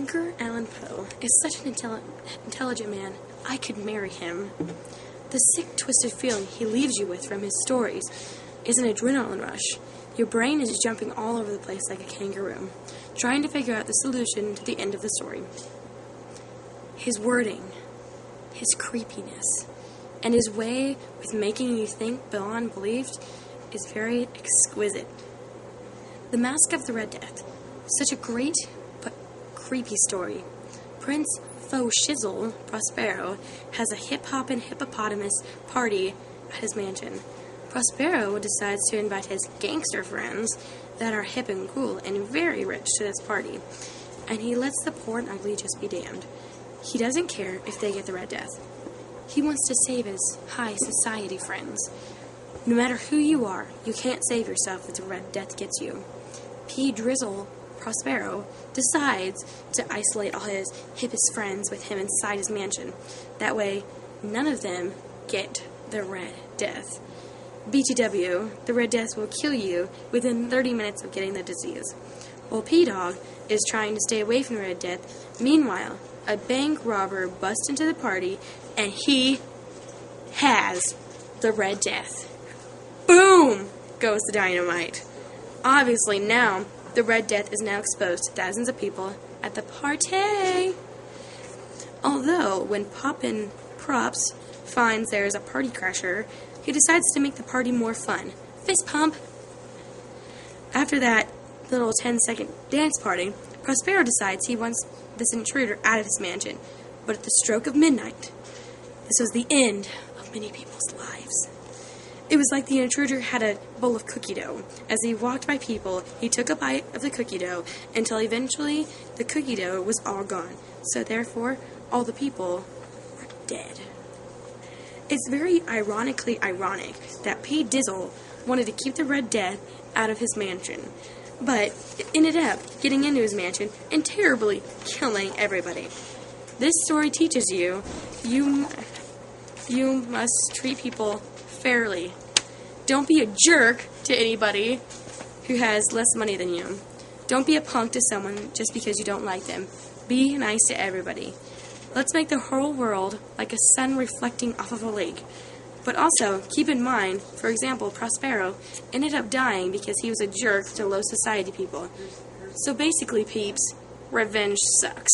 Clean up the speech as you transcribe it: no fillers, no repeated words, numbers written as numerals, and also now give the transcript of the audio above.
Edgar Allan Poe is such an intelligent man. I could marry him. The sick, twisted feeling he leaves you with from his stories is an adrenaline rush. Your brain is jumping all over the place like a kangaroo, trying to figure out the solution to the end of the story. His wording, his creepiness, and his way with making you think beyond belief is very exquisite. The Masque of the Red Death, such a great but creepy story. Prince Faux Shizzle Prospero has a hip-hoppin' hippopotamus party at his mansion. Prospero decides to invite his gangster friends that are hip and cool and very rich to this party, and he lets the poor and ugly just be damned. He doesn't care if they get the Red Death. He wants to save his high society friends. No matter who you are, you can't save yourself if the Red Death gets you. P. Drizzle Prospero decides to isolate all his hippest friends with him inside his mansion. That way, none of them get the Red Death. BTW, the Red Death will kill you within 30 minutes of getting the disease. While P-Dog is trying to stay away from the Red Death, meanwhile, a bank robber busts into the party, and he has the Red Death. Boom! Goes the dynamite. Obviously now, the Red Death is now exposed to thousands of people at the party. Although, when Poppin' Props finds there's a party crasher, he decides to make the party more fun. Fist pump! After that little 10-second dance party, Prospero decides he wants this intruder out of his mansion. But at the stroke of midnight, this was the end of many people's lives. It was like the intruder had a bowl of cookie dough. As he walked by people, he took a bite of the cookie dough until eventually the cookie dough was all gone. So therefore, all the people were dead. It's very ironically ironic that P. Dizzle wanted to keep the Red Death out of his mansion, but ended up getting into his mansion and terribly killing everybody. This story teaches you must treat people fairly. Don't be a jerk to anybody who has less money than you. Don't be a punk to someone just because you don't like them. Be nice to everybody. Let's make the whole world like a sun reflecting off of a lake. But also, keep in mind, for example, Prospero ended up dying because he was a jerk to low society people. So basically, peeps, revenge sucks.